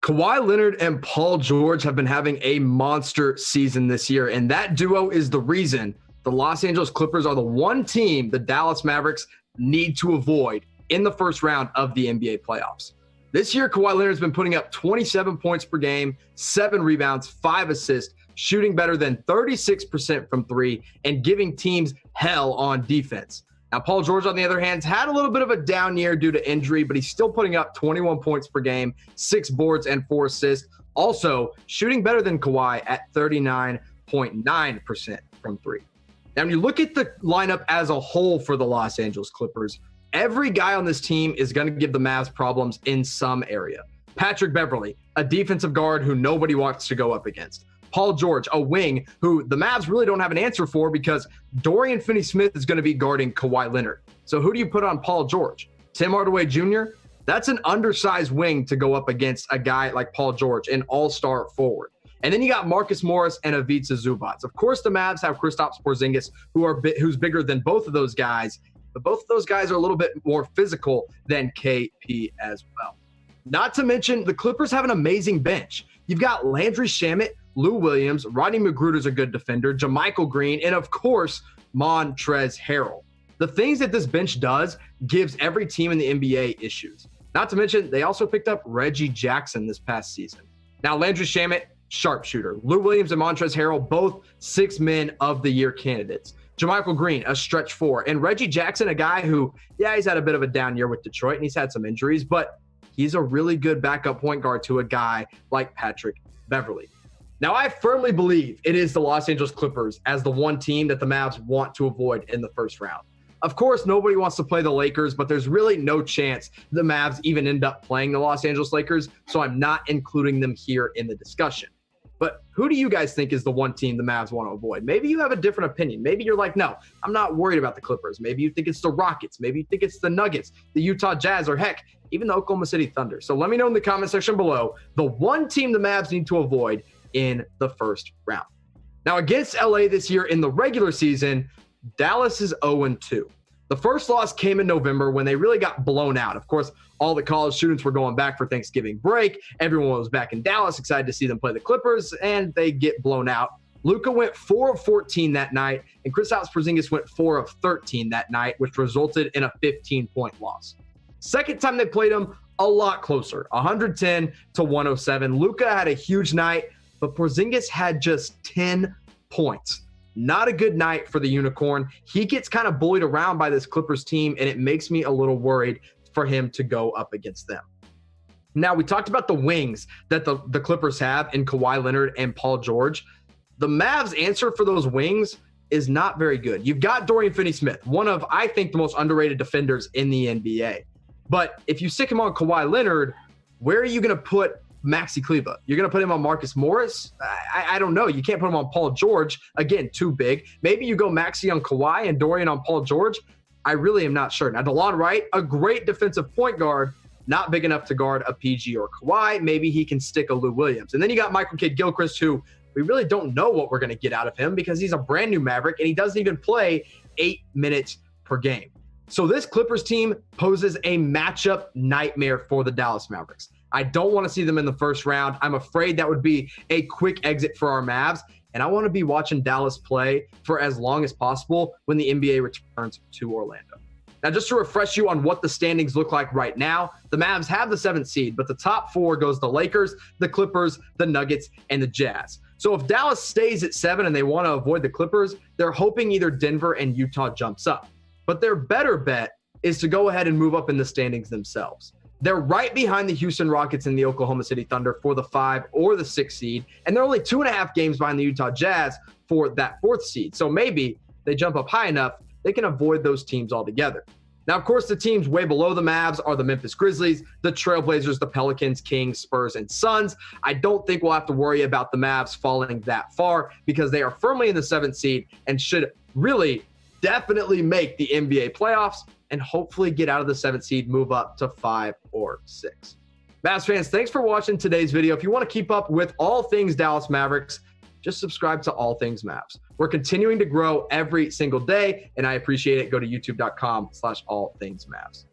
Kawhi Leonard and Paul George have been having a monster season this year, and that duo is the reason the Los Angeles Clippers are the one team the Dallas Mavericks need to avoid in the first round of the NBA playoffs. This year, Kawhi Leonard has been putting up 27 points per game, 7 rebounds, 5 assists, shooting better than 36% from three, and giving teams hell on defense. Now, Paul George, on the other hand, had a little bit of a down year due to injury, but he's still putting up 21 points per game, 6 boards, and 4 assists. Also, shooting better than Kawhi at 39.9% from three. Now, when you look at the lineup as a whole for the Los Angeles Clippers, every guy on this team is going to give the Mavs problems in some area. Patrick Beverley, a defensive guard who nobody wants to go up against. Paul George, a wing who the Mavs really don't have an answer for because Dorian Finney-Smith is going to be guarding Kawhi Leonard. So who do you put on Paul George? Tim Hardaway Jr.? That's an undersized wing to go up against a guy like Paul George, an all-star forward. And then you got Marcus Morris and Ivica Zubac. Of course, the Mavs have Kristaps Porzingis, who's bigger than both of those guys, but both of those guys are a little bit more physical than KP as well. Not to mention, the Clippers have an amazing bench. You've got Landry Shamet, Lou Williams, Rodney McGruder's a good defender, JaMychal Green, and of course, Montrezl Harrell. The things that this bench does gives every team in the NBA issues. Not to mention, they also picked up Reggie Jackson this past season. Now, Landry Shamet, sharpshooter. Lou Williams and Montrezl Harrell, both 6 Men of the Year candidates. JaMychal Green, a stretch 4. And Reggie Jackson, a guy who, he's had a bit of a down year with Detroit and he's had some injuries, but he's a really good backup point guard to a guy like Patrick Beverley. Now, I firmly believe it is the Los Angeles Clippers as the one team that the Mavs want to avoid in the first round. Of course, nobody wants to play the Lakers, but there's really no chance the Mavs even end up playing the Los Angeles Lakers, so I'm not including them here in the discussion. But who do you guys think is the one team the Mavs want to avoid? Maybe you have a different opinion. Maybe you're like, no, I'm not worried about the Clippers. Maybe you think it's the Rockets. Maybe you think it's the Nuggets, the Utah Jazz, or heck, even the Oklahoma City Thunder. So let me know in the comment section below the one team the Mavs need to avoid in the first round. Now, against LA this year in the regular season, Dallas is 0-2. The first loss came in November when they really got blown out. Of course, all the college students were going back for Thanksgiving break. Everyone was back in Dallas, excited to see them play the Clippers, and they get blown out. Luka went 4 of 14 that night, and Kristaps Porzingis went 4 of 13 that night, which resulted in a 15-point loss. Second time they played them, a lot closer, 110-107. Luka had a huge night, but Porzingis had just 10 points. Not a good night for the Unicorn. He gets kind of bullied around by this Clippers team, and it makes me a little worried for him to go up against them. Now, we talked about the wings that the Clippers have in Kawhi Leonard and Paul George. The Mavs' answer for those wings is not very good. You've got Dorian Finney-Smith, one of, I think, the most underrated defenders in the NBA. But if you stick him on Kawhi Leonard, where are you going to put Maxi Kleber? You're going to put him on Marcus Morris? I don't know. You can't put him on Paul George. Again, too big. Maybe you go Maxi on Kawhi and Dorian on Paul George. I really am not sure. Now, DeLon Wright, a great defensive point guard, not big enough to guard a PG or Kawhi. Maybe he can stick a Lou Williams. And then you got Michael Kidd-Gilchrist, who we really don't know what we're going to get out of him because he's a brand new Maverick and he doesn't even play 8 minutes per game. So this Clippers team poses a matchup nightmare for the Dallas Mavericks. I don't want to see them in the first round. I'm afraid that would be a quick exit for our Mavs, and I want to be watching Dallas play for as long as possible when the NBA returns to Orlando. Now, just to refresh you on what the standings look like right now, the Mavs have the 7th seed, but the top 4 goes the Lakers, the Clippers, the Nuggets, and the Jazz. So if Dallas stays at 7 and they want to avoid the Clippers, they're hoping either Denver and Utah jumps up. But their better bet is to go ahead and move up in the standings themselves. They're right behind the Houston Rockets and the Oklahoma City Thunder for the 5 or the 6 seed, and they're only 2.5 games behind the Utah Jazz for that 4th seed. So maybe they jump up high enough, they can avoid those teams altogether. Now, of course, the teams way below the Mavs are the Memphis Grizzlies, the Trailblazers, the Pelicans, Kings, Spurs, and Suns. I don't think we'll have to worry about the Mavs falling that far because they are firmly in the 7th seed and should really definitely make the NBA playoffs and hopefully get out of the 7th seed, move up to 5 or 6. Mavs fans, thanks for watching today's video. If you want to keep up with all things Dallas Mavericks, just subscribe to All Things Mavs. We're continuing to grow every single day, and I appreciate it. Go to youtube.com/allthingsmavs.